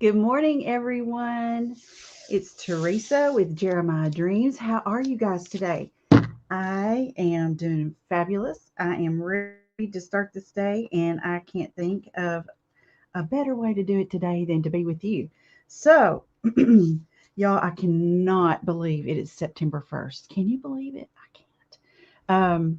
Good morning, everyone. It's Teresa with Jeremiah Dreams. How are you guys today? I am doing fabulous. I am ready to start this day, and I can't think of a better way to do it today than to be with you. So, y'all, I cannot believe it is September 1st. Can you believe it? I can't.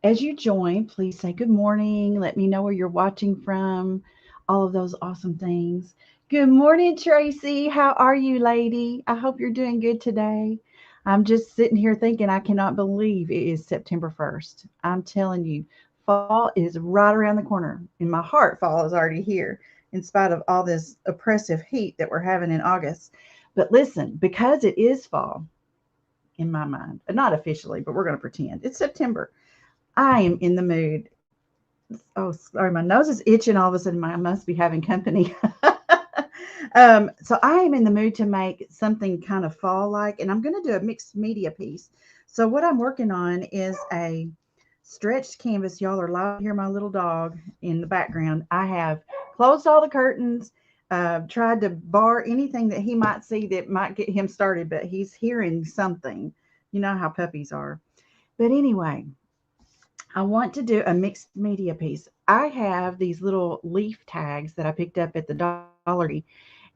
As you join, please say good morning. Let me know where you're watching from, all of those awesome things. Good morning, Tracy. How are you, lady? I hope you're doing good today. I'm just sitting here thinking I cannot believe it is September 1st. I'm telling you, fall is right around the corner. In my heart, fall is already here, in spite of all this oppressive heat that we're having in August. But listen, because it is fall in my mind, not officially, but we're going to pretend it's September. I am in the mood. Oh, sorry, my nose is itching. All of a sudden, I must be having company. So I am in the mood to make something kind of fall like, and I'm going to do a mixed media piece. So what I'm working on is a stretched canvas. Y'all are allowed to hear my little dog in the background. I have closed all the curtains, tried to bar anything that he might see that might get him started, but he's hearing something. You know how puppies are. But anyway, I want to do a mixed media piece. I have these little leaf tags that I picked up at the Dollar Tree,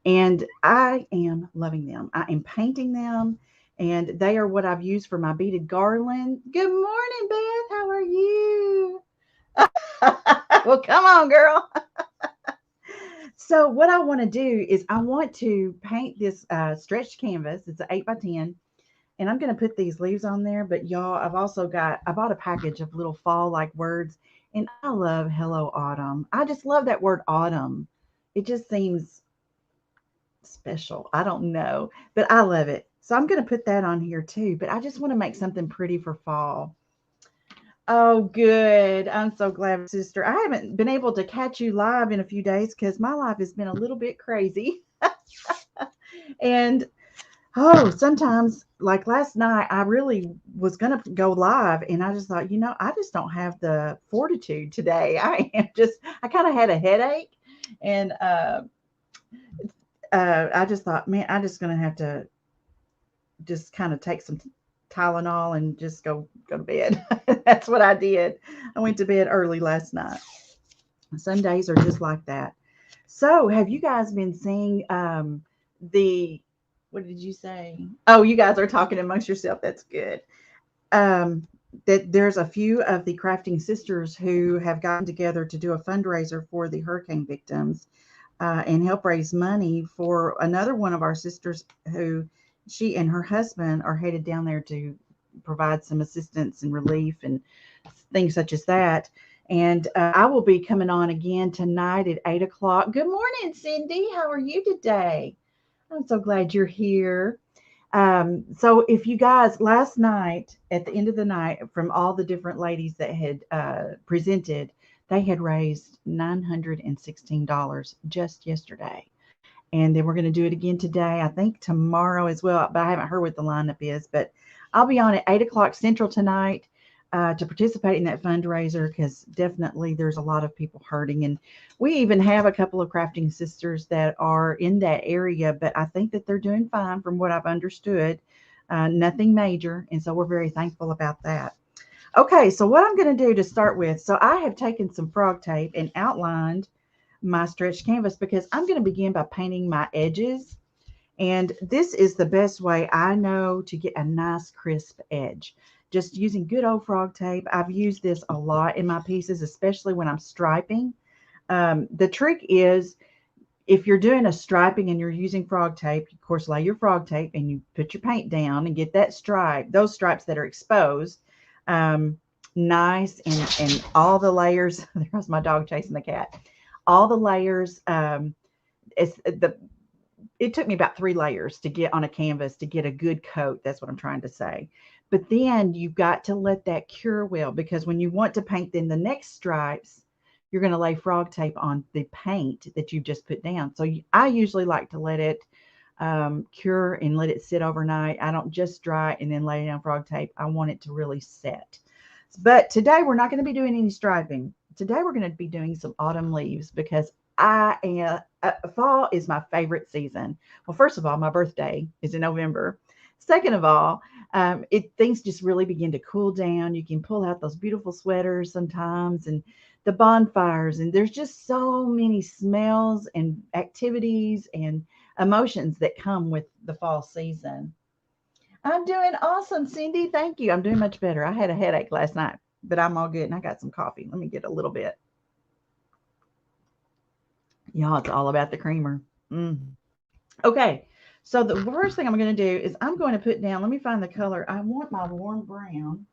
and I am loving them. I am painting them, and they are what I've used for my beaded garland. Good morning, Beth. How are you? Well, come on, girl. So, what I want to do is I want to paint this stretched canvas. It's an 8 by 10, and I'm going to put these leaves on there. But y'all, I bought a package of little fall like words, and I love Hello Autumn. I just love that word autumn. It just seems special. I don't know, but I love it. So I'm going to put that on here too. But I just want to make something pretty for fall. Oh, good. I'm so glad, sister. I haven't been able to catch you live in a few days because my life has been a little bit crazy. And oh, sometimes, like last night, I really was going to go live, and I just thought, I just don't have the fortitude today. I kind of had a headache, and I just thought, man, I just going to have to just kind of take some Tylenol and just go to bed. That's what I did. I went to bed early last night. Some days are just like that. So, have you guys been seeing the what did you say? Oh, you guys are talking amongst yourself. That's good. Um, that there's a few of the crafting sisters who have gotten together to do a fundraiser for the hurricane victims and help raise money for another one of our sisters who she and her husband are headed down there to provide some assistance and relief and things such as that. And I will be coming on again tonight at 8 o'clock. Good morning, Cindy. How are you today? I'm so glad you're here. So, if you guys last night at the end of the night, from all the different ladies that had presented, they had raised $916 just yesterday. And then we're going to do it again today. I think tomorrow as well, but I haven't heard what the lineup is. But I'll be on at 8 o'clock Central tonight to participate in that fundraiser because definitely there's a lot of people hurting. And we even have a couple of crafting sisters that are in that area, but I think that they're doing fine from what I've understood. Nothing major. And so we're very thankful about that. Okay, so what I'm going to do to start with, so I have taken some frog tape and outlined my stretched canvas because I'm going to begin by painting my edges. And this is the best way I know to get a nice crisp edge. Just using good old frog tape. I've used this a lot in my pieces, especially when I'm striping. The trick is if you're doing a striping and you're using frog tape, of course, lay your frog tape and you put your paint down and get that stripe, those stripes that are exposed, um, nice and all the layers. There's my dog chasing the cat. All the layers. It's the It took me about 3 layers to get on a canvas to get a good coat. That's what I'm trying to say. But then you've got to let that cure well because when you want to paint then the next stripes, you're going to lay frog tape on the paint that you've just put down. So I usually like to let it cure and let it sit overnight. I don't just dry it and then lay down frog tape. I want it to really set. But today we're not going to be doing any striping. Today we're going to be doing some autumn leaves because fall is my favorite season. Well, first of all, my birthday is in November. Second of all, things just really begin to cool down. You can pull out those beautiful sweaters sometimes, and the bonfires, and there's just so many smells and activities and emotions that come with the fall season. I'm doing awesome, Cindy. Thank you. I'm doing much better. I had a headache last night, but I'm all good, and I got some coffee. Let me get a little bit. Y'all, it's all about the creamer. Mm. Okay, so the first thing I'm going to do is I'm going to put down, let me find the color. I want my warm brown,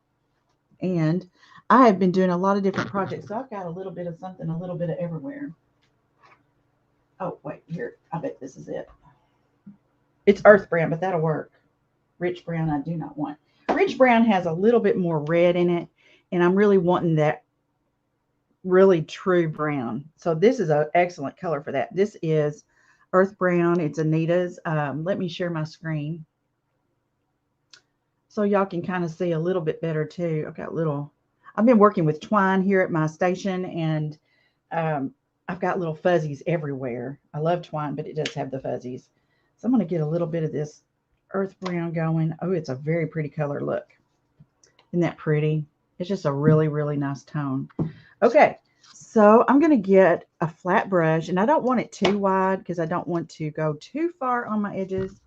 and I have been doing a lot of different projects, so I've got a little bit of something, a little bit of everywhere. Oh, wait, here, I bet this is it. It's earth brown, but that'll work. Rich brown, I do not want. Rich brown has a little bit more red in it, and I'm really wanting that really true brown. So this is an excellent color for that. This is earth brown. It's Anita's. Let me share my screen so y'all can kind of see a little bit better too. I've been working with twine here at my station, and I've got little fuzzies everywhere. I love twine, but it does have the fuzzies. So I'm going to get a little bit of this earth brown going. Oh, it's a very pretty color. Look, isn't that pretty? It's just a really, really nice tone. Okay, so I'm going to get a flat brush, and I don't want it too wide because I don't want to go too far on my edges.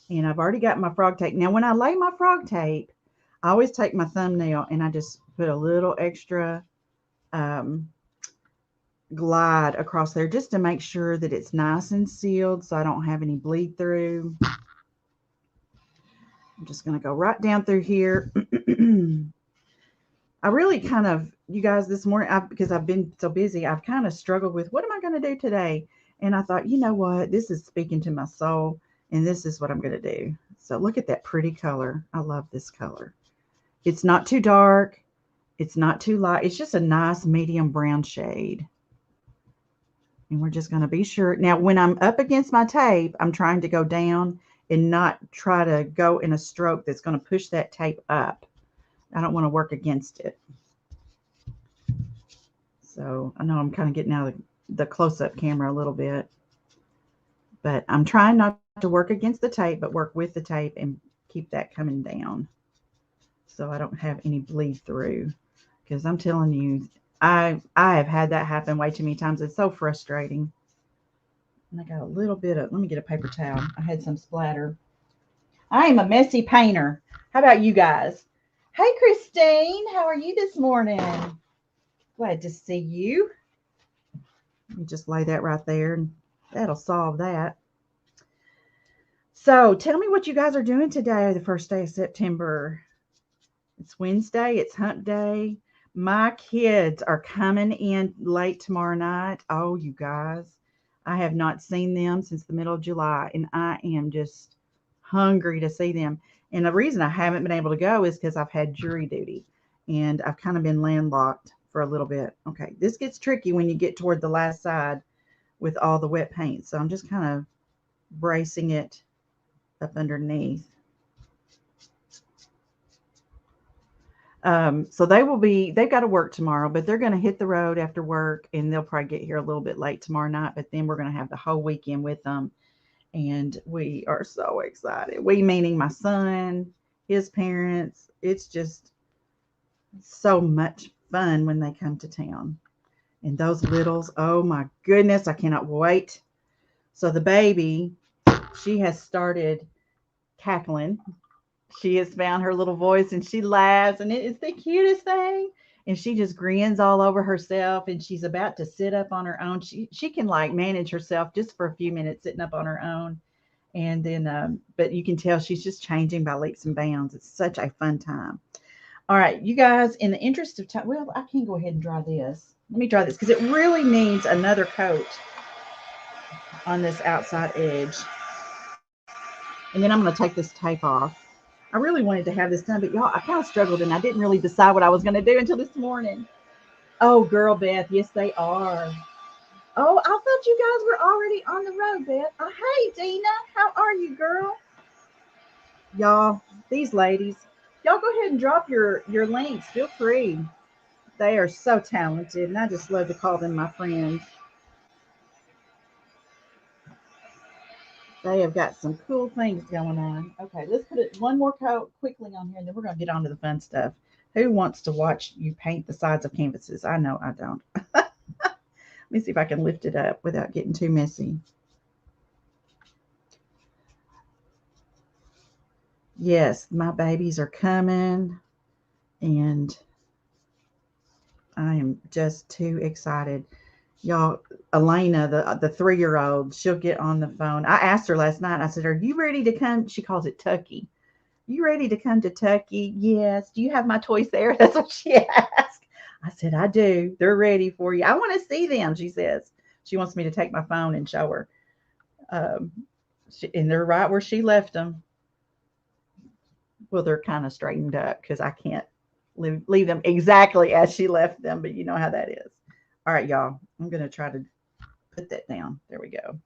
And I've already got my frog tape. Now, when I lay my frog tape, I always take my thumbnail and I just put a little extra glide across there just to make sure that it's nice and sealed so I don't have any bleed through. I'm just going to go right down through here. I really kind of, you guys, this morning, because I've been so busy, I've kind of struggled with what am I going to do today? And I thought, you know what? This is speaking to my soul, and this is what I'm going to do. So look at that pretty color. I love this color. It's not too dark. It's not too light. It's just a nice medium brown shade. And we're just going to be sure. Now, when I'm up against my tape, I'm trying to go down and not try to go in a stroke that's going to push that tape up. I don't want to work against it. So I know I'm kind of getting out of the close-up camera a little bit. But I'm trying not to work against the tape, but work with the tape and keep that coming down so I don't have any bleed through. Because I'm telling you, I have had that happen way too many times. It's so frustrating. And I got a little bit of, let me get a paper towel. I had some splatter. I am a messy painter. How about you guys? Hey, Christine, how are you this morning? Glad to see you. Let me just lay that right there, and that'll solve that. So tell me what you guys are doing today, the first day of September. It's Wednesday. It's hump day. My kids are coming in late tomorrow night. Oh, you guys, I have not seen them since the middle of July, and I am just hungry to see them. And the reason I haven't been able to go is because I've had jury duty, and I've kind of been landlocked for a little bit. Okay, this gets tricky when you get toward the last side with all the wet paint. So I'm just kind of bracing it up underneath. So they've got to work tomorrow, but they're going to hit the road after work, and they'll probably get here a little bit late tomorrow night, but then we're going to have the whole weekend with them. And we are so excited. We, meaning my son, his parents. It's just so much fun when they come to town. And those littles, oh my goodness, I cannot wait. So the baby, she has started cackling. She has found her little voice, and she laughs, and it is the cutest thing. And she just grins all over herself, and she's about to sit up on her own. She can like manage herself just for a few minutes sitting up on her own. And then, but you can tell she's just changing by leaps and bounds. It's such a fun time. All right, you guys, in the interest of time, well, I can go ahead and dry this. Let me dry this because it really needs another coat on this outside edge. And then I'm going to take this tape off. I really wanted to have this done, but y'all, I kind of struggled, and I didn't really decide what I was going to do until this morning. Oh, girl, Beth, yes, they are. Oh, I thought you guys were already on the road, Beth. Oh, hey, Dina, how are you, girl? Y'all, these ladies, y'all go ahead and drop your links. Feel free. They are so talented, and I just love to call them my friends. They have got some cool things going on. Okay, let's put it one more coat quickly on here, and then we're going to get on to the fun stuff. Who wants to watch you paint the sides of canvases? I know I don't. Let me see if I can lift it up without getting too messy. Yes, my babies are coming, and I am just too excited. Y'all, Elena, the 3-year-old, she'll get on the phone. I asked her last night, I said, "Are you ready to come?" She calls it Tucky. "You ready to come to Tucky?" "Yes." "Do you have my toys there?" That's what she asked. I said, "I do. They're ready for you." "I want to see them," she says. She wants me to take my phone and show her. Um, and they're right where she left them. Well, they're kind of straightened up because I can't leave them exactly as she left them, but you know how that is. All right, y'all. I'm going to try to put that down. There we go.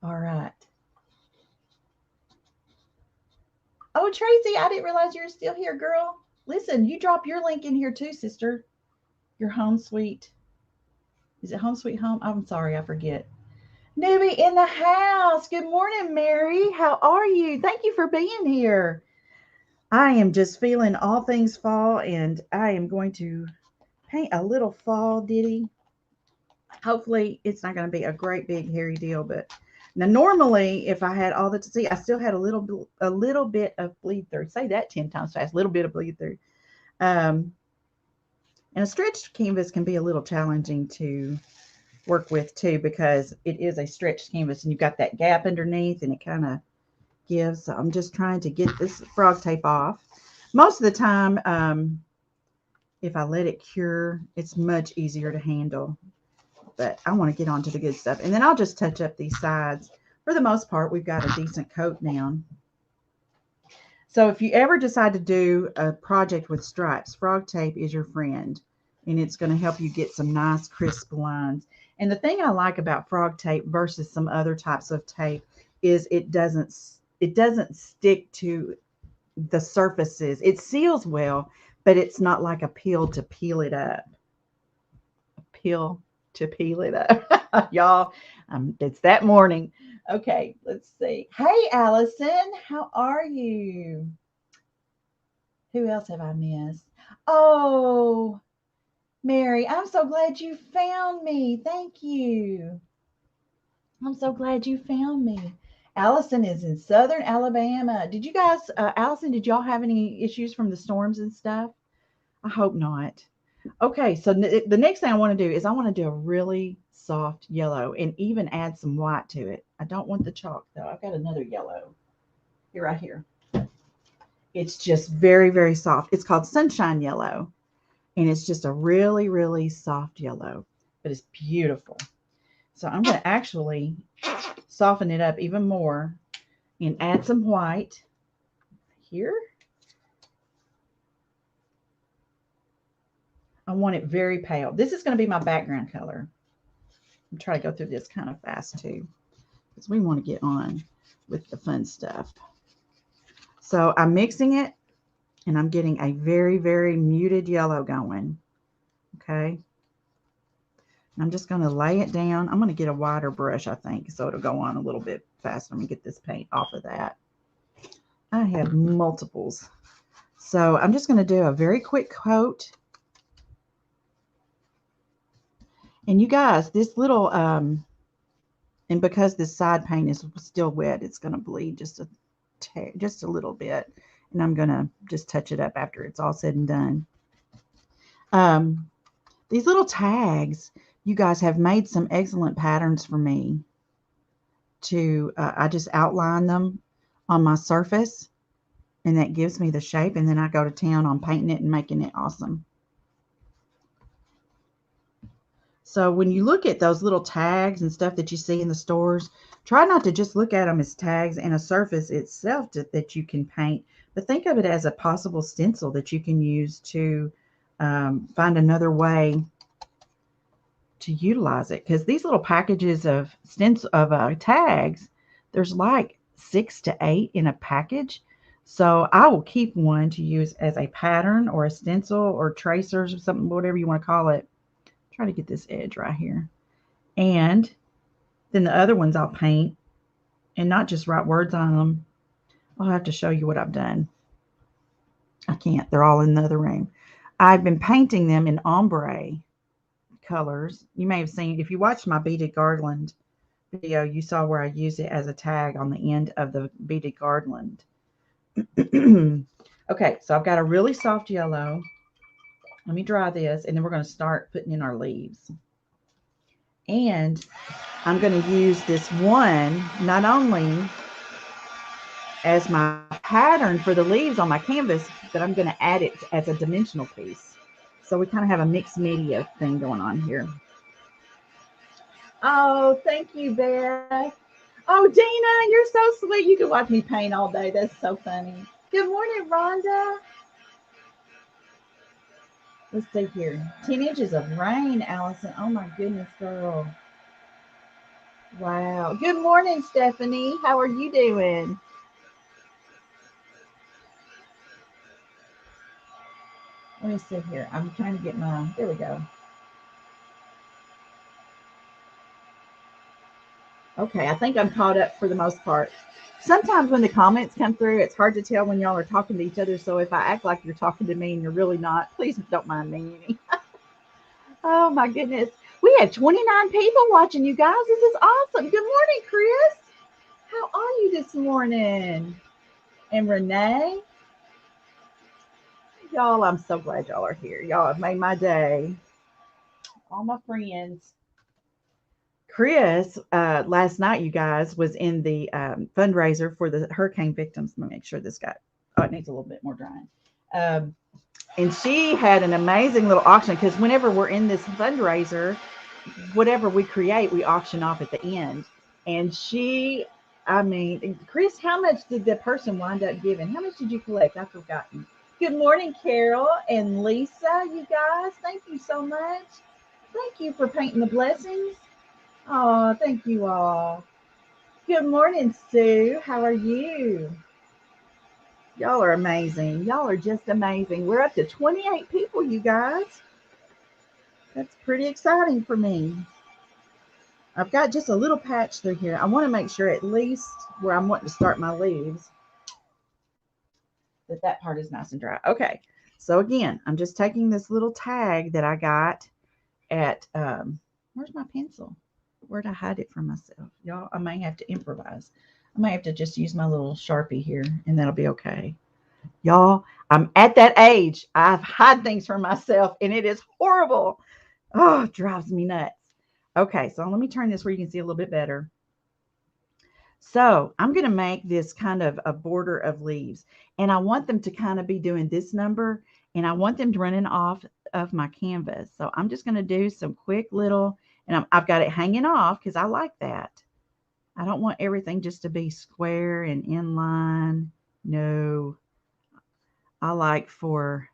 All right. Oh, Tracy, I didn't realize you were still here, girl. Listen, you drop your link in here too, sister. Your home sweet. Is it home sweet home? I'm sorry, I forget. Newbie in the house. Good morning, Mary. How are you? Thank you for being here. I am just feeling all things fall, and I am going to paint a little fall ditty. Hopefully, it's not going to be a great big hairy deal, but now normally, if I had all that to see, I still had a little bit of bleed through. Say that 10 times fast. A little bit of bleed through. And a stretched canvas can be a little challenging to work with too, because it is a stretched canvas and you've got that gap underneath and it kind of gives. So I'm just trying to get this frog tape off. Most of the time, if I let it cure, it's much easier to handle, but I want to get on to the good stuff. And then I'll just touch up these sides. For the most part, we've got a decent coat down. So if you ever decide to do a project with stripes, frog tape is your friend, and it's going to help you get some nice crisp lines. And the thing I like about frog tape versus some other types of tape is it doesn't stick to the surfaces. It seals well, but it's not like a peel to peel it up. Peel to peel it up. Y'all, it's that morning. Okay, let's see. Hey, Allison, how are you? Who else have I missed? Oh, Mary, I'm so glad you found me. Thank you. I'm so glad you found me. Allison is in southern Alabama. Did you guys, Allison, did y'all have any issues from the storms and stuff? I hope not. Okay, so the next thing I want to do is I want to do a really soft yellow and even add some white to it. I don't want the chalk though. I've got another yellow here, right here. It's just very, very soft. It's called sunshine yellow, and it's just a really, really soft yellow, but it's beautiful. So I'm going to actually soften it up even more and add some white here. I want it very pale. This is going to be my background color. I'm trying to go through this kind of fast too, because we want to get on with the fun stuff. So I'm mixing it, and I'm getting a very, very muted yellow going. Okay. I'm just going to lay it down. I'm going to get a wider brush, I think, so it'll go on a little bit faster. Let me get this paint off of that. I have multiples. So I'm just going to do a very quick coat. And you guys, this little, and because this side paint is still wet, it's going to bleed just a little bit. And I'm going to just touch it up after it's all said and done. These little tags, you guys have made some excellent patterns for me to, I just outline them on my surface, and that gives me the shape, and then I go to town on painting it and making it awesome. So when you look at those little tags and stuff that you see in the stores, try not to just look at them as tags and a surface itself that you can paint, but think of it as a possible stencil that you can use to find another way to utilize it. Because these little packages of tags, there's like 6 to 8 in a package. So I will keep one to use as a pattern or a stencil or tracers or something, whatever you want to call it. Try to get this edge right here. And then the other ones I'll paint and not just write words on them. I'll have to show you what I've done. I can't. They're all in the other room. I've been painting them in ombre colors. You may have seen, if you watched my beaded garland video, you saw where I use it as a tag on the end of the beaded garland. Okay, so I've got a really soft yellow. Let me dry this, and then we're going to start putting in our leaves. And I'm going to use this one not only as my pattern for the leaves on my canvas, but I'm going to add it as a dimensional piece. So we kind of have a mixed media thing going on here. Oh, thank you, Beth. Oh, Dina, you're so sweet. You can watch me paint all day. That's so funny. Good morning, Rhonda. Let's see here. 10 inches of rain, Allison. Oh, my goodness, girl. Wow. Good morning, Stephanie. How are you doing? Let me see here. I'm trying to get my, there we go. Okay, I think I'm caught up for the most part. Sometimes when the comments come through, it's hard to tell when y'all are talking to each other. So if I act like you're talking to me and you're really not, please don't mind me. Oh my goodness. We have 29 people watching, you guys. This is awesome. Good morning, Chris. How are you this morning? And Renee. Y'all, I'm so glad y'all are here. Y'all have made my day. All my friends. Chris, last night, you guys, was in the fundraiser for the hurricane victims. Let me make sure this got, oh, it needs a little bit more drying. And she had an amazing little auction because whenever we're in this fundraiser, whatever we create, we auction off at the end. And she, I mean, Chris, how much did the person wind up giving? How much did you collect? I've forgotten. Good morning, Carol and Lisa, you guys. Thank you so much. Thank you for painting the blessings. Oh, thank you all. Good morning, Sue. How are you? Y'all are amazing. Y'all are just amazing. We're up to 28 people, you guys. That's pretty exciting for me. I've got just a little patch through here. I want to make sure at least where I'm wanting to start my leaves that part is nice and dry. Okay. So again, I'm just taking this little tag that I got at, where's my pencil? Where'd I hide it from myself? Y'all, I may have to improvise. I may have to just use my little Sharpie here and that'll be okay. Y'all, I'm at that age. I've hid things from myself and it is horrible. Oh, it drives me nuts. Okay, so let me turn this where you can see a little bit better. So I'm going to make this kind of a border of leaves, and I want them to kind of be doing this number, and I want them running off of my canvas. So I'm just going to do some quick little, and I've got it hanging off because I like that. I don't want everything just to be square and in line. No, I like for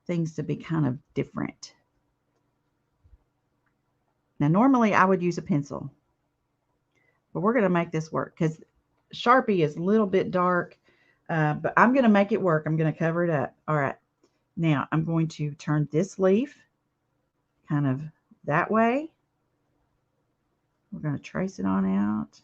things to be kind of different. Now, normally I would use a pencil, but we're going to make this work because Sharpie is a little bit dark, but I'm going to make it work. I'm going to cover it up. All right. Now I'm going to turn this leaf kind of that way. We're going to trace it on out.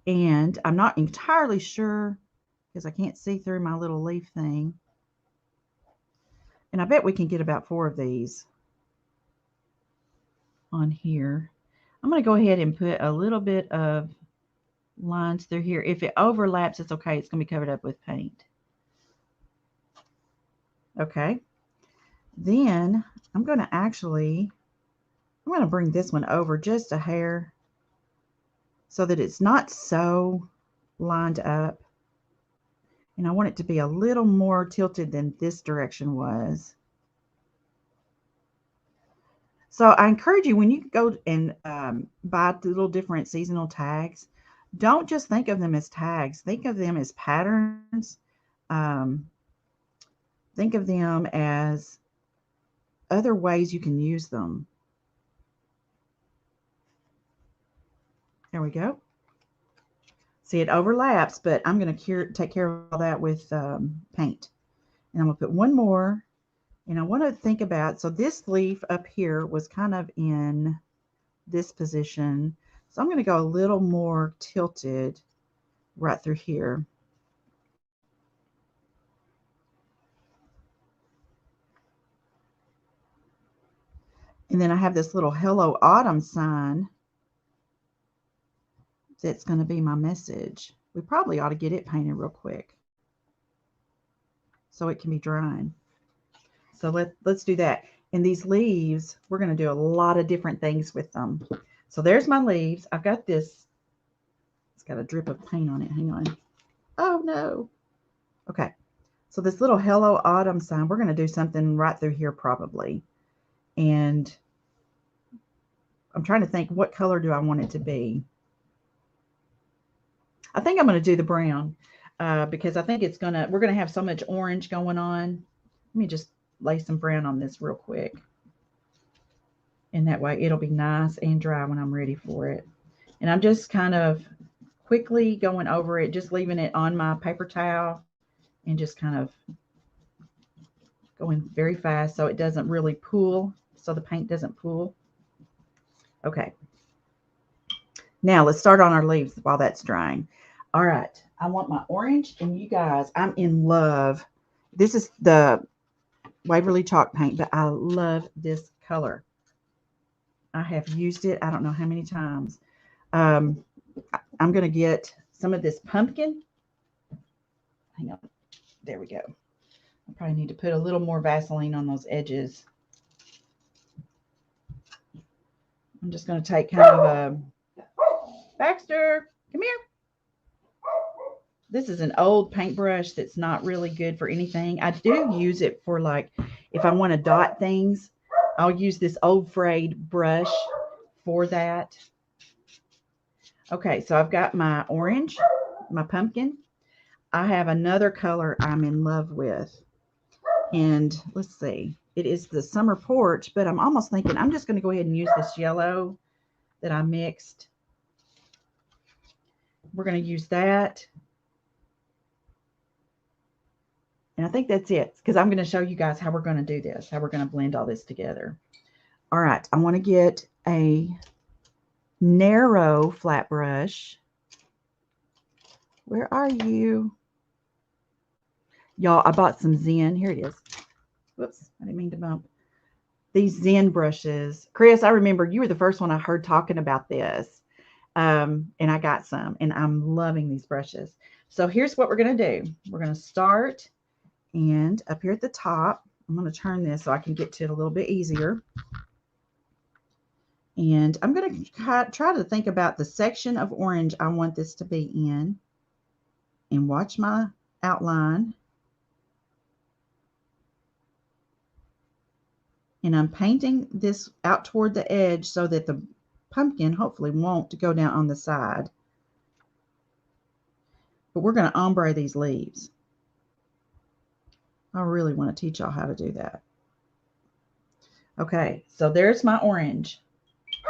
And I'm not entirely sure because I can't see through my little leaf thing. And I bet we can get about 4 of these on here. I'm going to go ahead and put a little bit of lines through here. If it overlaps, it's okay. It's going to be covered up with paint. Okay. Then I'm going to bring this one over just a hair so that it's not so lined up. And I want it to be a little more tilted than this direction was. So I encourage you, when you go and buy little different seasonal tags, don't just think of them as tags. Think of them as patterns. Think of them as other ways you can use them. There we go. See, it overlaps, but I'm going to take care of all that with paint. And I'm going to put one more And I want to think about, so this leaf up here was kind of in this position. So I'm going to go a little more tilted right through here. And then I have this little Hello Autumn sign that's going to be my message. We probably ought to get it painted real quick so it can be drying. So let's do that. And these leaves, we're going to do a lot of different things with them. So there's my leaves. I've got this. It's got a drip of paint on it. Hang on. Oh, no. Okay. So this little Hello Autumn sign, we're going to do something right through here probably. And I'm trying to think, what color do I want it to be? I think I'm going to do the brown because I think we're going to have so much orange going on. Let me just lay some brown on this real quick. And that way it'll be nice and dry when I'm ready for it. And I'm just kind of quickly going over it, just leaving it on my paper towel and just kind of going very fast so it doesn't really pool, so the paint doesn't pool. Okay. Now let's start on our leaves while that's drying. All right. I want my orange, and you guys, I'm in love. This is the Waverly chalk paint, but I love this color. I have used it I don't know how many times. I'm going to get some of this pumpkin. Hang on. There we go. I probably need to put a little more Vaseline on those edges. I'm just going to take kind of a Baxter, come here. This is an old paintbrush that's not really good for anything. I do use it for, like, if I want to dot things, I'll use this old frayed brush for that. Okay, so I've got my orange, my pumpkin. I have another color I'm in love with. And let's see, it is the summer porch, but I'm almost thinking I'm just going to go ahead and use this yellow that I mixed. We're going to use that. And I think that's it, because I'm going to show you guys how we're going to do this, how we're going to blend all this together. All right, I want to get a narrow flat brush. Where are you? Y'all, I bought some Zen. Here it is. Whoops, I didn't mean to bump. These Zen brushes. Chris, I remember you were the first one I heard talking about this. And I got some, and I'm loving these brushes. So here's what we're going to do. We're going to start, and up here at the top, I'm going to turn this so I can get to it a little bit easier. And I'm going to try to think about the section of orange I want this to be in, and watch my outline. And I'm painting this out toward the edge so that the pumpkin hopefully won't go down on the side. But we're going to ombre these leaves. I really want to teach y'all how to do that. Okay, so there's my orange.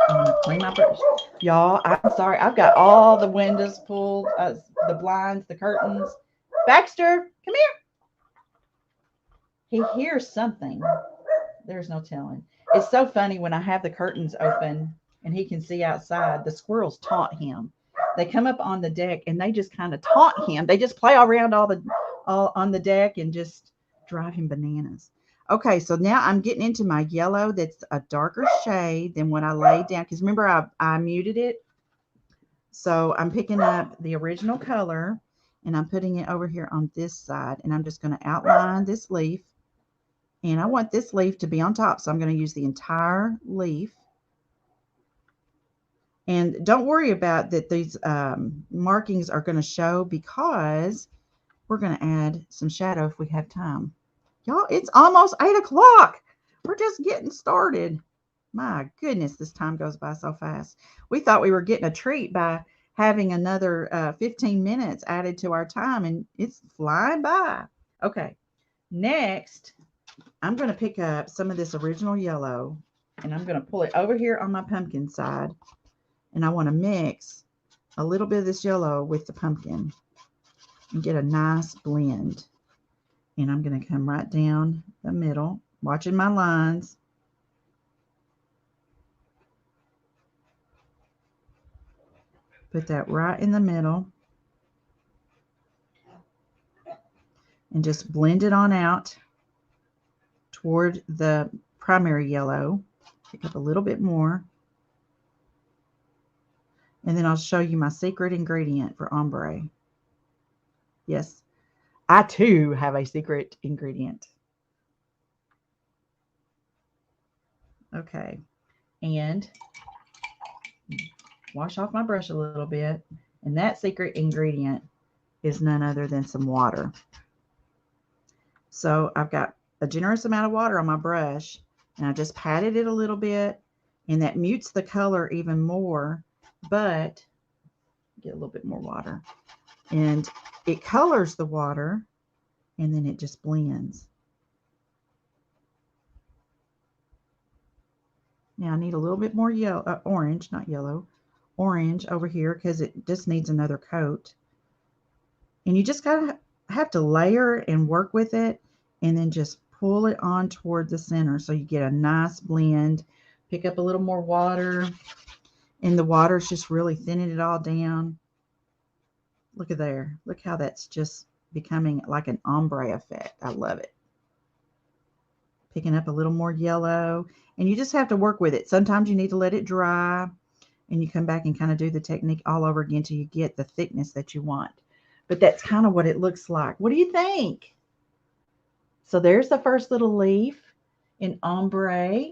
I'm going to clean my brush. Y'all, I'm sorry. I've got all the windows pulled, the blinds, the curtains. Baxter, come here. He hears something. There's no telling. It's so funny when I have the curtains open and he can see outside. The squirrels taunt him. They come up on the deck and they just kind of taunt him. They just play around all on the deck and just drive him bananas. Okay, so now I'm getting into my yellow that's a darker shade than what I laid down. Because remember, I muted it. So I'm picking up the original color and I'm putting it over here on this side. And I'm just going to outline this leaf. And I want this leaf to be on top, so I'm going to use the entire leaf. And don't worry about that these markings are going to show, because we're going to add some shadow if we have time. Y'all, it's almost 8 o'clock. We're just getting started. My goodness, this time goes by so fast. We thought we were getting a treat by having another 15 minutes added to our time, and it's flying by. Okay, next, I'm going to pick up some of this original yellow, and I'm going to pull it over here on my pumpkin side. And I want to mix a little bit of this yellow with the pumpkin and get a nice blend. And I'm going to come right down the middle, watching my lines. Put that right in the middle. And just blend it on out toward the primary yellow. Pick up a little bit more. And then I'll show you my secret ingredient for ombre. Yes, I too have a secret ingredient. Okay, and wash off my brush a little bit. And that secret ingredient is none other than some water. So I've got a generous amount of water on my brush, and I just patted it a little bit, and that mutes the color even more, but get a little bit more water. And it colors the water, and then it just blends. Now I need a little bit more yellow, orange, not yellow, orange over here because it just needs another coat. And you just gotta have to layer and work with it, and then just pull it on toward the center so you get a nice blend. Pick up a little more water, and the water's just really thinning it all down. Look at there. Look how that's just becoming like an ombre effect. I love it. Picking up a little more yellow, and you just have to work with it. Sometimes you need to let it dry, and you come back and kind of do the technique all over again till you get the thickness that you want. But that's kind of what it looks like. What do you think? So there's the first little leaf in ombre.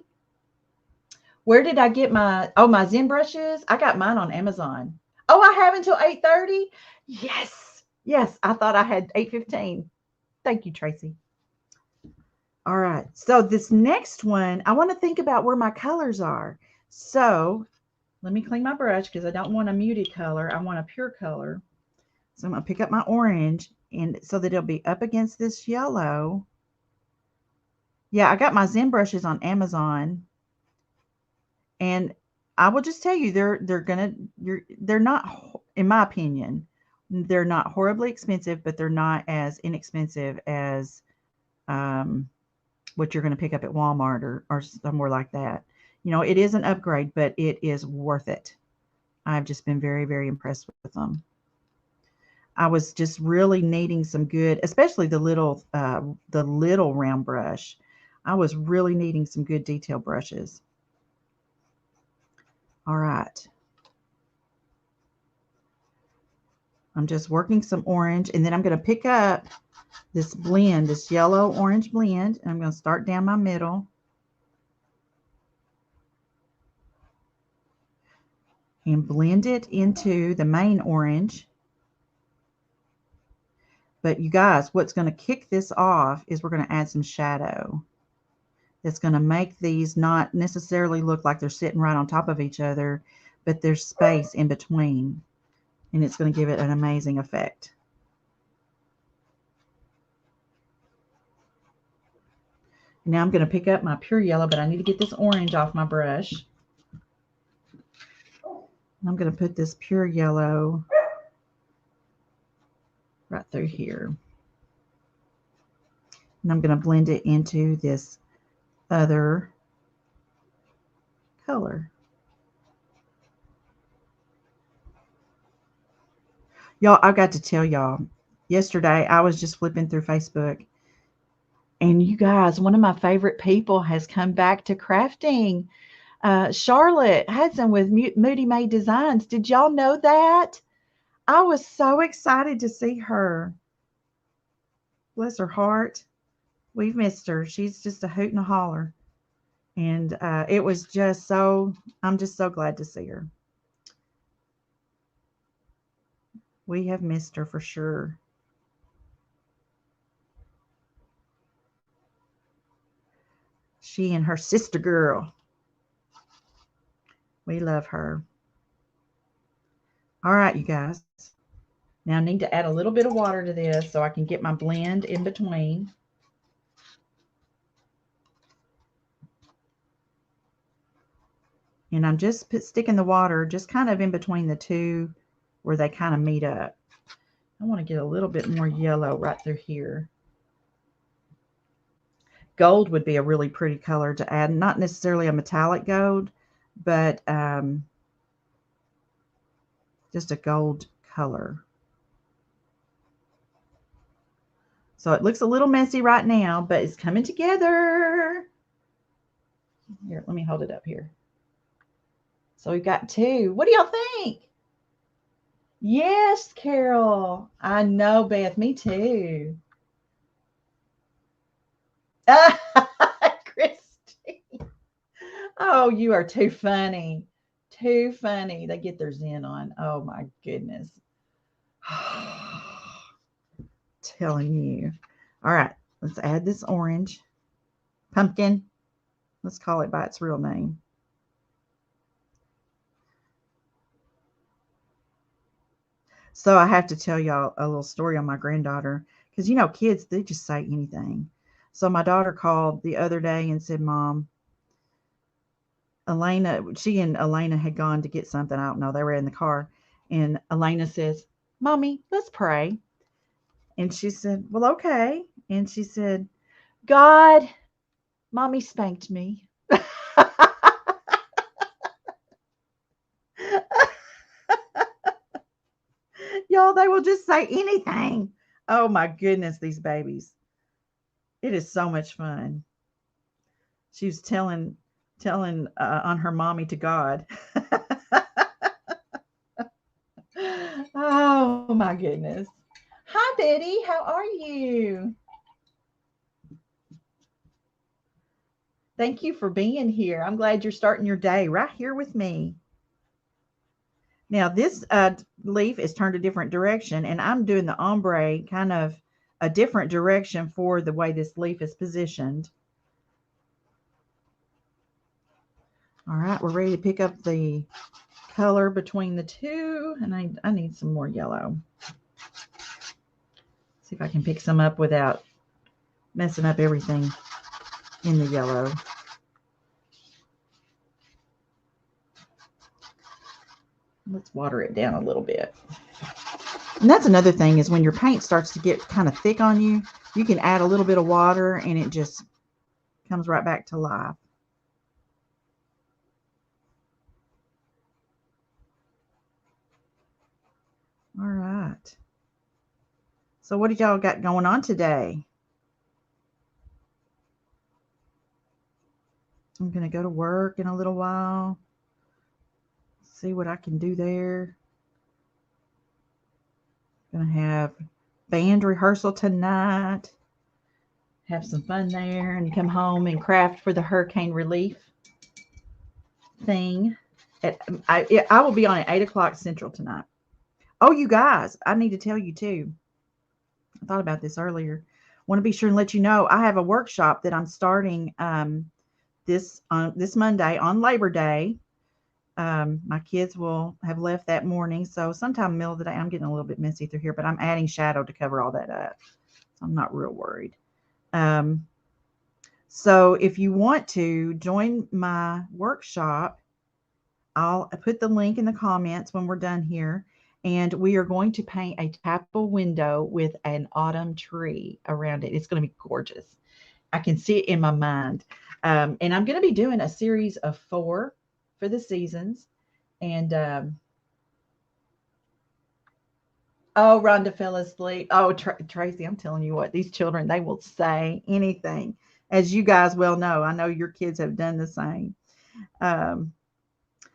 Where did I get my Zen brushes? I got mine on Amazon. Oh, I have until 8:30? Yes. Yes, I thought I had 8:15. Thank you, Tracy. All right. So this next one, I want to think about where my colors are. So let me clean my brush because I don't want a muted color. I want a pure color. So I'm going to pick up my orange, and so that it'll be up against this yellow. Yeah, I got my Zen brushes on Amazon, and I will just tell you they're not, in my opinion, they're not horribly expensive, but they're not as inexpensive as what you're going to pick up at Walmart or somewhere like that. You know, it is an upgrade, but it is worth it. I've just been very, very impressed with them. I was just really needing some good, especially the little round brush. I was really needing some good detail brushes. All right. I'm just working some orange, and then I'm going to pick up this blend, this yellow orange blend, and I'm going to start down my middle. And blend it into the main orange. But you guys, what's going to kick this off is we're going to add some shadow. That's going to make these not necessarily look like they're sitting right on top of each other, but there's space in between. And it's going to give it an amazing effect. Now I'm going to pick up my pure yellow, but I need to get this orange off my brush. I'm going to put this pure yellow right through here. And I'm going to blend it into this other color. Y'all, I've got to tell y'all, yesterday I was just flipping through Facebook, and you guys, one of my favorite people has come back to crafting. Charlotte Hudson with Moody Made Designs. Did y'all know that? I was so excited to see her. Bless her heart. We've missed her. She's just a hoot and a holler. And it was just so, I'm just so glad to see her. We have missed her for sure. She and her sister girl. We love her. All right, you guys. Now I need to add a little bit of water to this so I can get my blend in between. And I'm just sticking the water just kind of in between the two where they kind of meet up. I want to get a little bit more yellow right through here. Gold would be a really pretty color to add. Not necessarily a metallic gold, but just a gold color. So it looks a little messy right now, but it's coming together. Here, let me hold it up here. So we've got 2. What do y'all think? Yes, Carol. I know, Beth. Me too. Christy. Oh, you are too funny. Too funny. They get their zen on. Oh, my goodness. Telling you. All right. Let's add this orange. Pumpkin. Let's call it by its real name. So I have to tell y'all a little story on my granddaughter, because kids, they just say anything. So my daughter called the other day and said, Mom, she and Elena had gone to get something. I don't know. They were in the car. And Elena says, Mommy, let's pray. And she said, well, okay. And she said, God, Mommy spanked me. Y'all, they will just say anything. Oh my goodness, these babies. It is so much fun. She was telling on her mommy to God. Oh my goodness. Hi Betty, how are you? Thank you for being here. I'm glad you're starting your day right here with me. Now this leaf is turned a different direction, and I'm doing the ombre kind of a different direction for the way this leaf is positioned. All right, we're ready to pick up the color between the two, and I need some more yellow. See if I can pick some up without messing up everything in the yellow. Let's water it down a little bit. And that's another thing, is when your paint starts to get kind of thick on you, you can add a little bit of water and it just comes right back to life. All right. So what did y'all got going on today? I'm going to go to work in a little while. See what I can do there. Going to have band rehearsal tonight. Have some fun there and come home and craft for the hurricane relief thing. I will be on at 8 o'clock Central tonight. Oh, you guys, I need to tell you too. I thought about this earlier. Want to be sure and let you know I have a workshop that I'm starting this Monday on Labor Day. My kids will have left that morning, so sometime middle of the day. I'm getting a little bit messy through here, but I'm adding shadow to cover all that up, so I'm not real worried. So if you want to join my workshop, I'll put the link in the comments when we're done here. And we are going to paint a chapel window with an autumn tree around it. It's going to be gorgeous. I can see it in my mind. And I'm going to be doing a series of 4 for the seasons. And oh, Rhonda fell asleep. Oh, Tracy, I'm telling you what, these children, they will say anything. As you guys well know, I know your kids have done the same.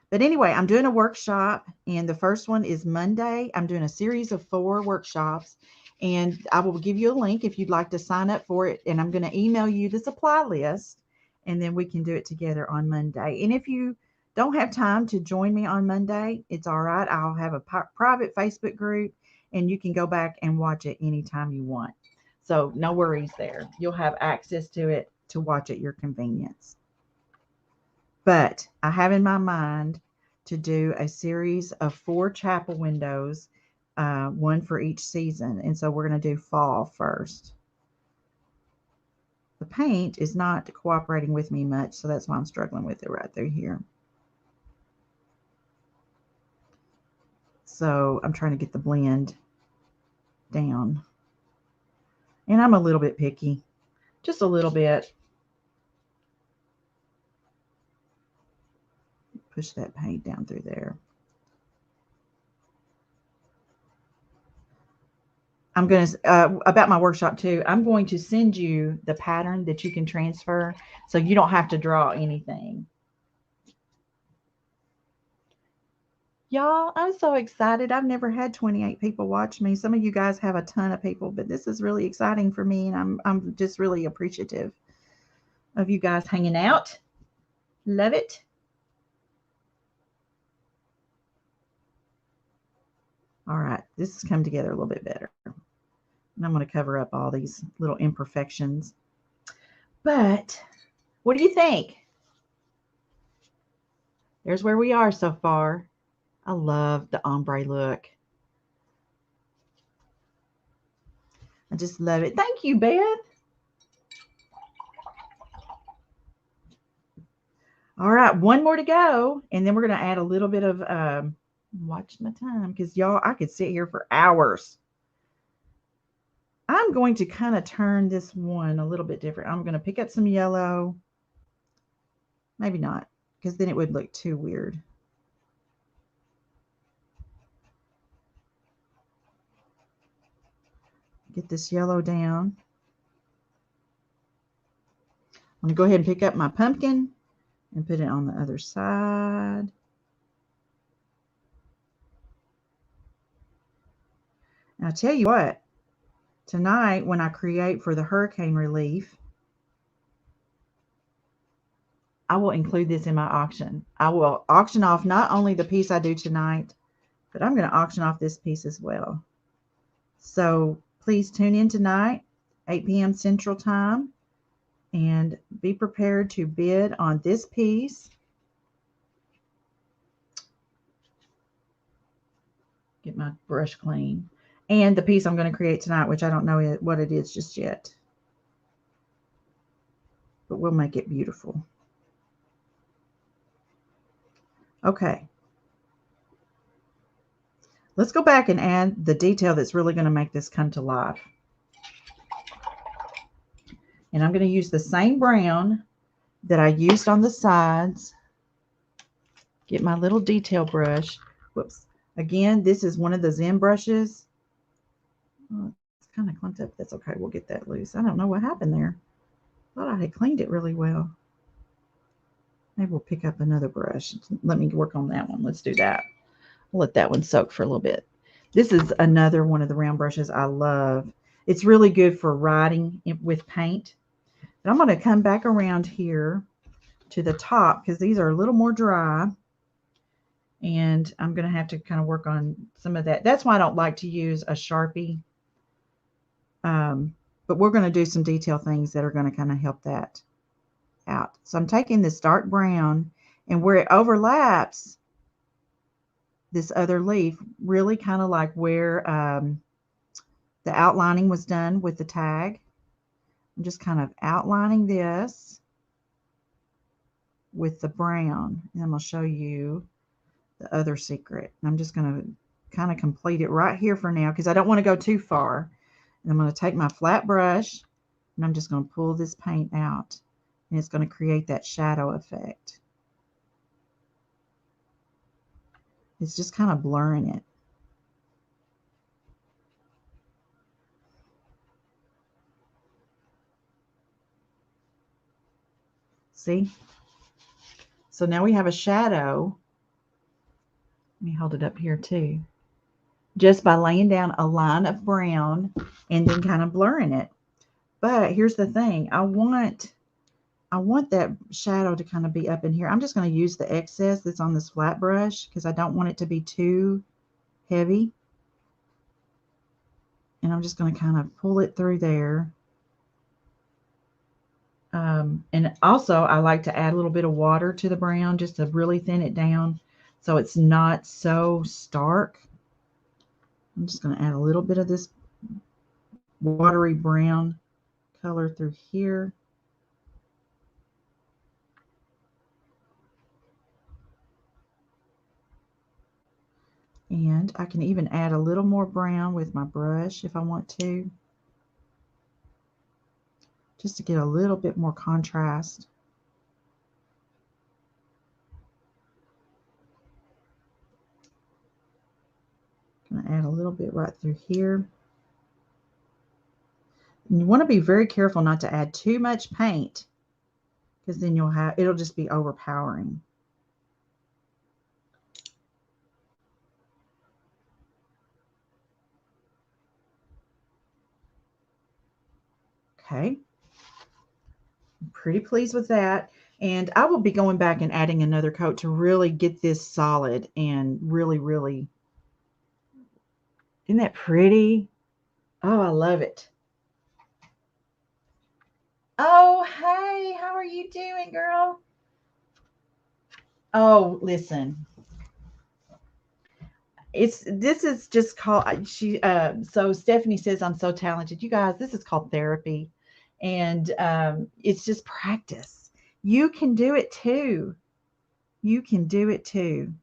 But anyway, I'm doing a workshop, and the first one is Monday. I'm doing a series of 4 workshops, and I will give you a link if you'd like to sign up for it. And I'm going to email you the supply list, and then we can do it together on Monday. And if you don't have time to join me on Monday, it's all right. I'll have a private Facebook group, and you can go back and watch it anytime you want. So no worries there. You'll have access to it to watch at your convenience. But I have in my mind to do a series of 4 chapel windows, one for each season. And so we're going to do fall first. The paint is not cooperating with me much, so that's why I'm struggling with it right through here. So I'm trying to get the blend down. And I'm a little bit picky, just a little bit. push that paint down through there. I'm going to, about my workshop too, I'm going to send you the pattern that you can transfer so you don't have to draw anything. Y'all, I'm so excited. I've never had 28 people watch me. Some of you guys have a ton of people, but this is really exciting for me, and I'm just really appreciative of you guys hanging out. Love it. All right, this has come together a little bit better. And I'm going to cover up all these little imperfections. But what do you think? There's where we are so far. I love the ombre look. I just love it. Thank you, Beth. All right, one more to go. And then we're going to add a little bit of, watch my time, because y'all, I could sit here for hours. I'm going to kind of turn this one a little bit different. I'm going to pick up some yellow. Maybe not, because then it would look too weird. Get this yellow down. I'm going to go ahead and pick up my pumpkin and put it on the other side. And I'll tell you what, tonight when I create for the hurricane relief, I will include this in my auction. I will auction off not only the piece I do tonight, but I'm going to auction off this piece as well. So please tune in tonight, 8 p.m. Central Time, and be prepared to bid on this piece. Get my brush clean. And the piece I'm going to create tonight, which I don't know what it is just yet. But we'll make it beautiful. Okay. Let's go back and add the detail that's really going to make this come to life. And I'm going to use the same brown that I used on the sides. Get my little detail brush. Whoops. Again, this is one of the Zen brushes. Oh, it's kind of clumped up. That's okay. We'll get that loose. I don't know what happened there. Thought I had cleaned it really well. Maybe we'll pick up another brush. Let me work on that one. Let's do that. I'll let that one soak for a little bit. This is another one of the round brushes I love. It's really good for writing with paint. But I'm going to come back around here to the top because these are a little more dry. And I'm going to have to kind of work on some of that. That's why I don't like to use a Sharpie. But we're going to do some detail things that are going to kind of help that out. So I'm taking this dark brown, and where it overlaps this other leaf, really kind of like where the outlining was done with the tag. I'm just kind of outlining this with the brown, and I'm going to show you the other secret. And I'm just going to kind of complete it right here for now because I don't want to go too far. And I'm going to take my flat brush and I'm just going to pull this paint out, and it's going to create that shadow effect. It's just kind of blurring it. See? So now we have a shadow. Let me hold it up here too. Just by laying down a line of brown and then kind of blurring it. But here's the thing. I want that shadow to kind of be up in here. I'm just going to use the excess that's on this flat brush because I don't want it to be too heavy. And I'm just going to kind of pull it through there. And also I like to add a little bit of water to the brown just to really thin it down so it's not so stark. I'm just going to add a little bit of this watery brown color through here. And I can even add a little more brown with my brush if I want to, just to get a little bit more contrast. I'm going to add a little bit right through here. And you want to be very careful not to add too much paint, because then it'll just be overpowering. Okay. I'm pretty pleased with that. And I will be going back and adding another coat to really get this solid and really, really. Isn't that pretty? Oh, I love it. Oh, hey, how are you doing, girl? Oh, listen. This is just called so Stephanie says I'm so talented. You guys, this is called therapy. And it's just practice. You can do it too. You can do it too.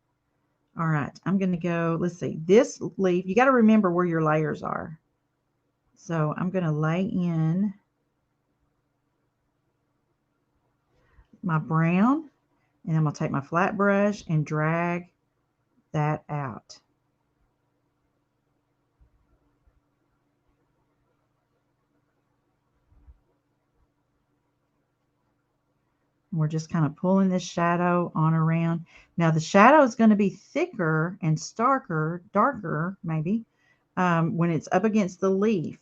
All right, I'm going to go, let's see, this leaf, you got to remember where your layers are. So I'm going to lay in my brown, and I'm going to take my flat brush and drag that out. And we're just kind of pulling this shadow on around. Now the shadow is going to be thicker and darker maybe, when it's up against the leaf,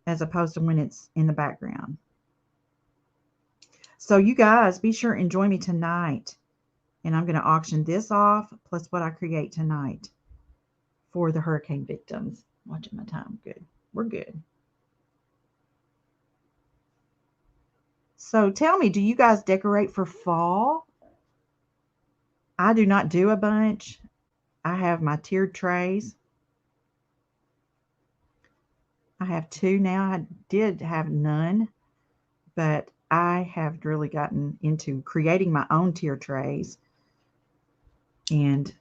as opposed to when it's in the background. So you guys, be sure and join me tonight. And I'm going to auction this off plus what I create tonight for the hurricane victims. Watching my time. Good. We're good. So tell me, do you guys decorate for fall? I do not do a bunch. I have my tiered trays. I have two now. I did have none, but I have really gotten into creating my own tier trays and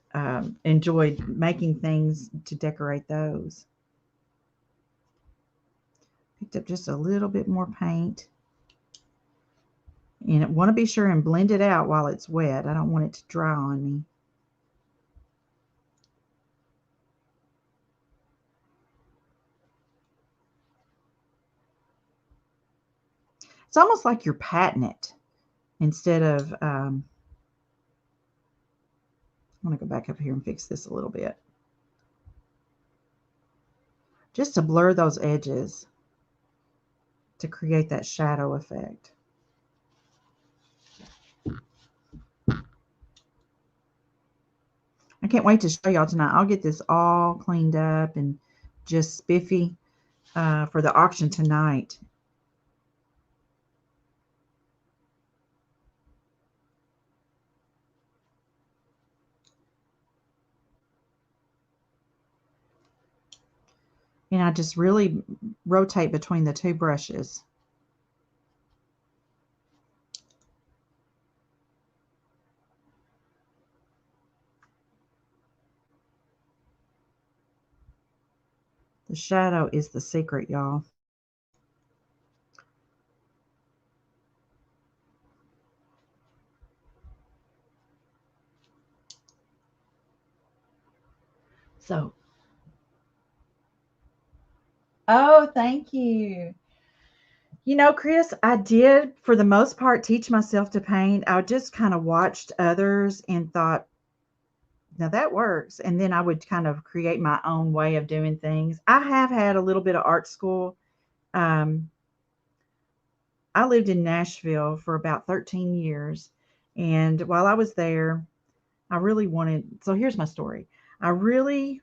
enjoyed making things to decorate those. Picked up just a little bit more paint. And I want to be sure and blend it out while it's wet. I don't want it to dry on me. It's almost like you're patting it instead of, I'm going to go back up here and fix this a little bit. Just to blur those edges to create that shadow effect. I can't wait to show y'all tonight. I'll get this all cleaned up and just spiffy for the auction tonight. And I just really rotate between the two brushes. The shadow is the secret, y'all. So, oh, thank you. You know, Chris, I did, for the most part, teach myself to paint. I just kind of watched others and thought, now that works. And then I would kind of create my own way of doing things. I have had a little bit of art school. I lived in Nashville for about 13 years. And while I was there, I really wanted, so here's my story. I was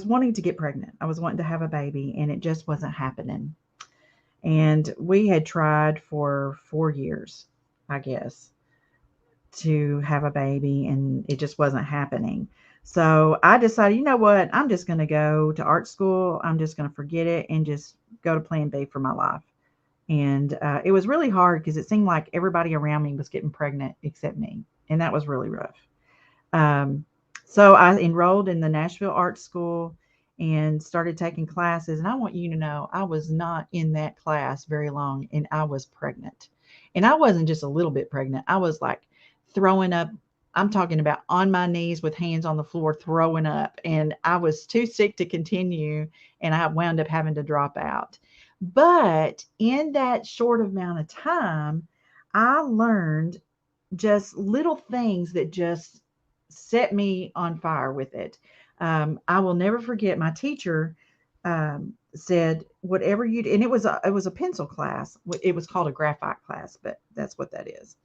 wanting to get pregnant. I was wanting to have a baby, and it just wasn't happening. And we had tried for 4 years, I guess, to have a baby, and it just wasn't happening. So I decided, you know what? I'm just going to go to art school. I'm just going to forget it and just go to plan B for my life. And it was really hard because it seemed like everybody around me was getting pregnant except me. And that was really rough. So I enrolled in the Nashville Art School and started taking classes. And I want you to know, I was not in that class very long, and I was pregnant. And I wasn't just a little bit pregnant. I was like throwing up I'm talking about on my knees with hands on the floor, throwing up. And I was too sick to continue. And I wound up having to drop out. But in that short amount of time, I learned just little things that just set me on fire with it. I will never forget my teacher said, "Whatever you do," and it was a pencil class. It was called a graphite class, but that's what that is.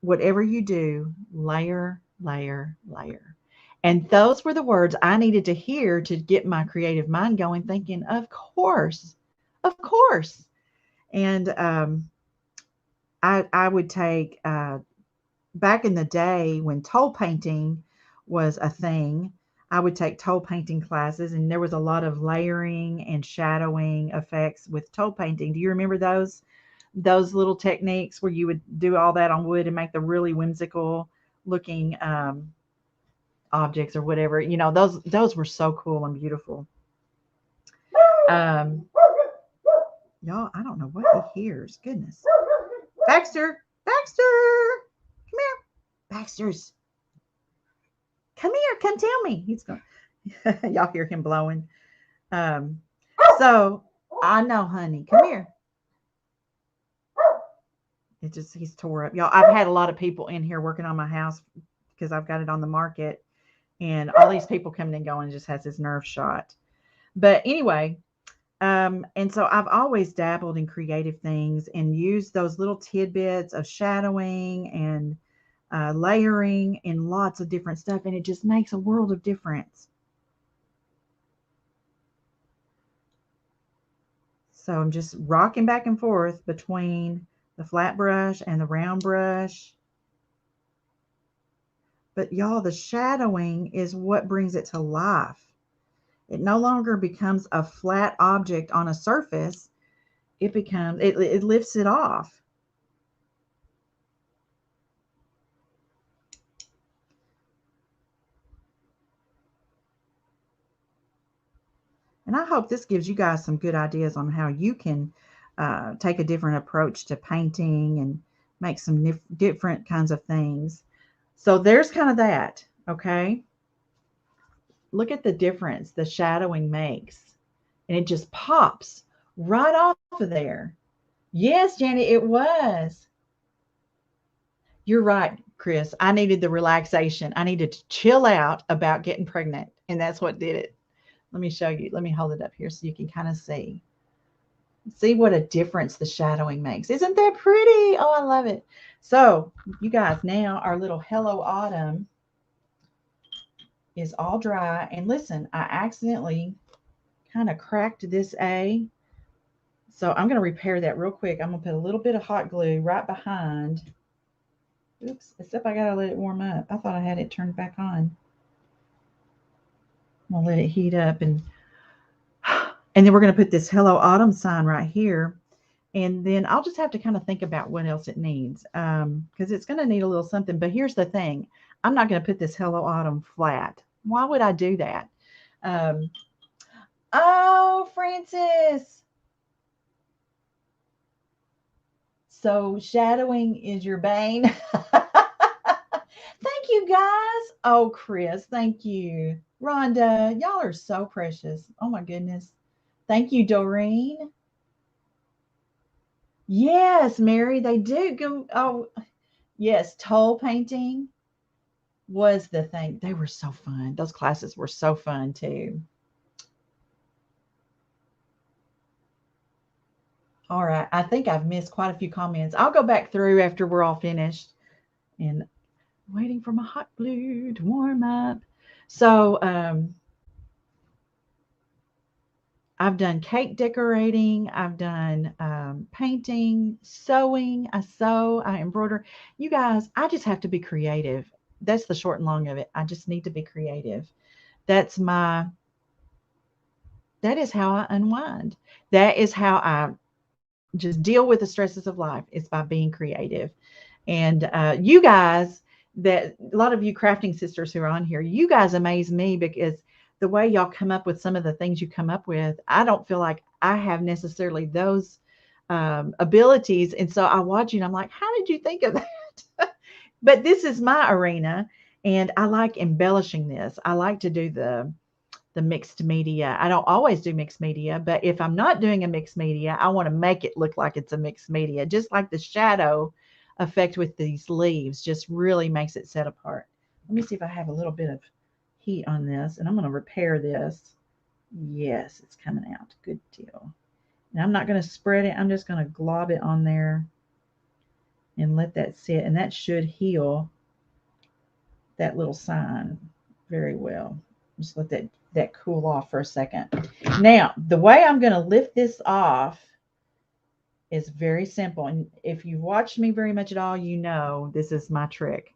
Whatever you do, layer, layer, layer. And those were the words I needed to hear to get my creative mind going, thinking, of course. And I would take back in the day when toll painting was a thing, I would take toll painting classes, and there was a lot of layering and shadowing effects with toll painting. Do you remember those little techniques where you would do all that on wood and make the really whimsical looking objects or whatever? Those were so cool and beautiful. Um, y'all, I don't know what he hears. Goodness, Baxter, Baxter, come here, Baxter's. Come here, come tell me. He's going. Y'all hear him blowing. Um, so I know, honey. Come here. He's tore up. Y'all, I've had a lot of people in here working on my house because I've got it on the market, and all these people coming and going just has his nerve shot. But anyway, and so I've always dabbled in creative things and used those little tidbits of shadowing and layering and lots of different stuff, and it just makes a world of difference. So I'm just rocking back and forth between the flat brush and the round brush. But y'all, the shadowing is what brings it to life. It no longer becomes a flat object on a surface. It lifts it off. And I hope this gives you guys some good ideas on how you can take a different approach to painting and make some different kinds of things. So there's kind of that, okay? Look at the difference the shadowing makes. And it just pops right off of there. Yes, Janet, it was. You're right, Chris. I needed the relaxation. I needed to chill out about getting pregnant, and that's what did it. Let me show you. Let me hold it up here so you can kind of see. See what a difference the shadowing makes. Isn't that pretty? Oh, I love it. So, you guys, now our little Hello Autumn is all dry. And listen, I accidentally kind of cracked this A. So I'm going to repair that real quick. I'm going to put a little bit of hot glue right behind. Oops, except I got to let it warm up. I thought I had it turned back on. I'm going to let it heat up. And then we're going to put this Hello Autumn sign right here. And then I'll just have to kind of think about what else it needs because it's going to need a little something. But here's the thing. I'm not going to put this Hello Autumn flat. Why would I do that? Oh, Francis. So shadowing is your bane. Thank you, guys. Oh, Chris, thank you. Rhonda, y'all are so precious. Oh, my goodness. Thank you, Doreen. Yes, Mary, they do go. Oh, yes, toll painting was the thing. They were so fun. Those classes were so fun too. All right, I think I've missed quite a few comments. I'll go back through after we're all finished and waiting for my hot glue to warm up. So, I've done cake decorating. I've done painting, sewing. I sew, I embroider. You guys, I just have to be creative. That's the short and long of it. I just need to be creative. That's my, that is how I unwind. That is how I just deal with the stresses of life. It's by being creative. And you guys, that a lot of you crafting sisters who are on here, you guys amaze me because the way y'all come up with some of the things you come up with, I don't feel like I have necessarily those abilities. And so I watch you and I'm like, how did you think of that? But this is my arena, and I like embellishing this. I like to do the mixed media. I don't always do mixed media, but if I'm not doing a mixed media, I want to make it look like it's a mixed media. Just like the shadow effect with these leaves just really makes it set apart. Let me see if I have a little bit of heat on this, and I'm going to repair this. Yes, it's coming out. Good deal. And I'm not going to spread it. I'm just going to glob it on there and let that sit, and that should heal that little sign very well. Just let that cool off for a second. Now, the way I'm going to lift this off is very simple. And if you've watched me very much at all, you know this is my trick.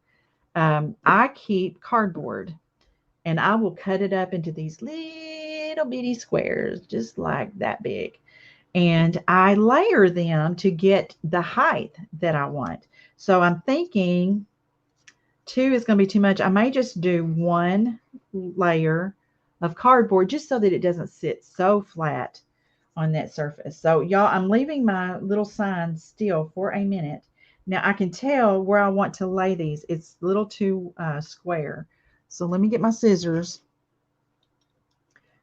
I keep cardboard, and I will cut it up into these little bitty squares, just like that big. And I layer them to get the height that I want. So I'm thinking 2 is going to be too much. I may just do 1 layer of cardboard just so that it doesn't sit so flat on that surface. So y'all, I'm leaving my little sign still for a minute. Now I can tell where I want to lay these. It's a little too square. So let me get my scissors.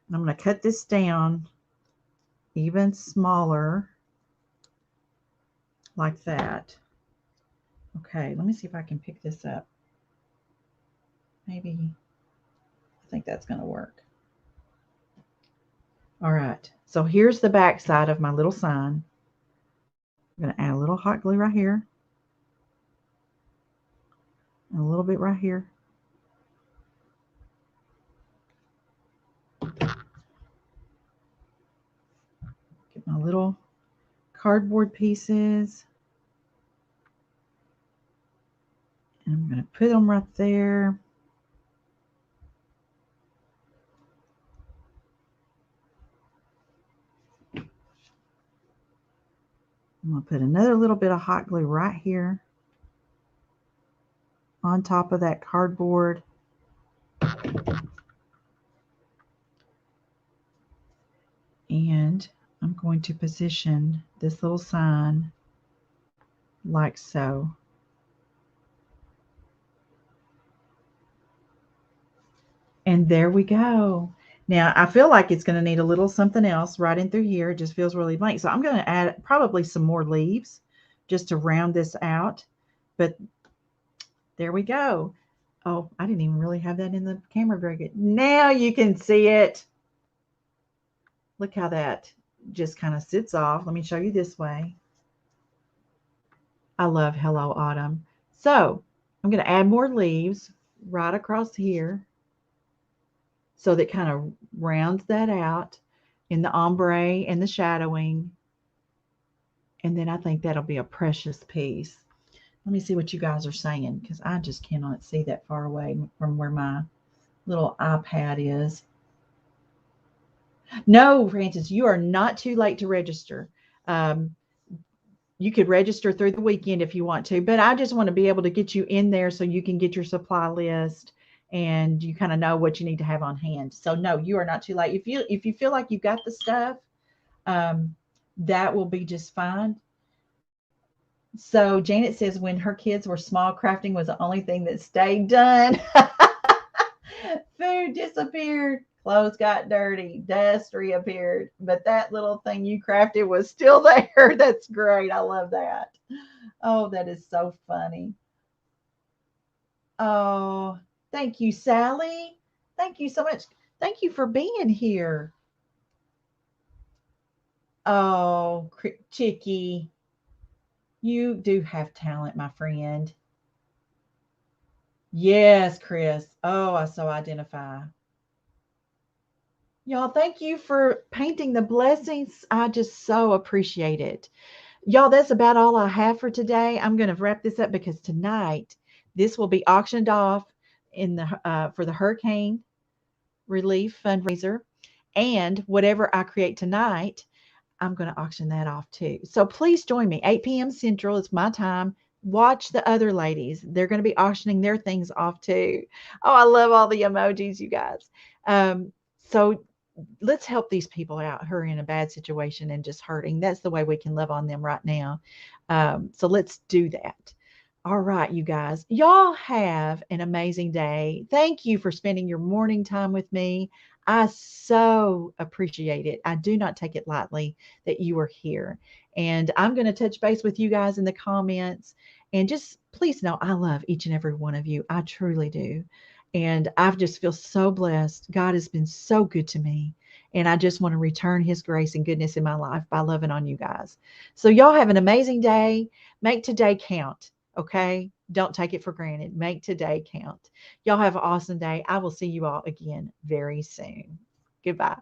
And I'm going to cut this down even smaller like that. Okay, let me see if I can pick this up. Maybe, I think that's going to work. All right, so here's the back side of my little sign. I'm going to add a little hot glue right here. And a little bit right here. Get my little cardboard pieces. And I'm going to put them right there. I'm going to put another little bit of hot glue right here on top of that cardboard. And I'm going to position this little sign like so. And there we go. Now, I feel like it's going to need a little something else right in through here. It just feels really blank. So I'm going to add probably some more leaves just to round this out. But there we go. Oh, I didn't even really have that in the camera very good. Now you can see it. Look how that just kind of sits off. Let me show you this way. I love Hello Autumn. So I'm going to add more leaves right across here. So that kind of rounds that out in the ombre and the shadowing. And then I think that'll be a precious piece. Let me see what you guys are saying, because I just cannot see that far away from where my little iPad is. No, Francis, you are not too late to register. You could register through the weekend if you want to, but I just want to be able to get you in there so you can get your supply list and you kind of know what you need to have on hand. So no, you are not too late. If you feel like you've got the stuff, that will be just fine. So Janet says when her kids were small, crafting was the only thing that stayed done. Food disappeared, clothes got dirty, dust reappeared, but that little thing you crafted was still there. That's great. I love that. Oh, that is so funny. Oh, thank you, Sally. Thank you so much. Thank you for being here. Oh, Chicky, you do have talent, my friend. Yes, Chris. Oh, I so identify. Y'all, thank you for painting the blessings. I just so appreciate it. Y'all, that's about all I have for today. I'm going to wrap this up because tonight this will be auctioned off in the for the hurricane relief fundraiser, and whatever I create tonight, I'm going to auction that off too. So please join me. 8 p.m. Central is my time. Watch the other ladies. They're going to be auctioning their things off too. Oh, I love all the emojis, you guys. So let's help these people out who are in a bad situation and just hurting. That's the way we can love on them right now. So let's do that. All right, you guys, y'all have an amazing day. Thank you for spending your morning time with me. I so appreciate it. I do not take it lightly that you are here. And I'm going to touch base with you guys in the comments. And just please know I love each and every one of you. I truly do. And I just feel so blessed. God has been so good to me. And I just want to return his grace and goodness in my life by loving on you guys. So, y'all have an amazing day. Make today count. Okay. Don't take it for granted. Make today count. Y'all have an awesome day. I will see you all again very soon. Goodbye.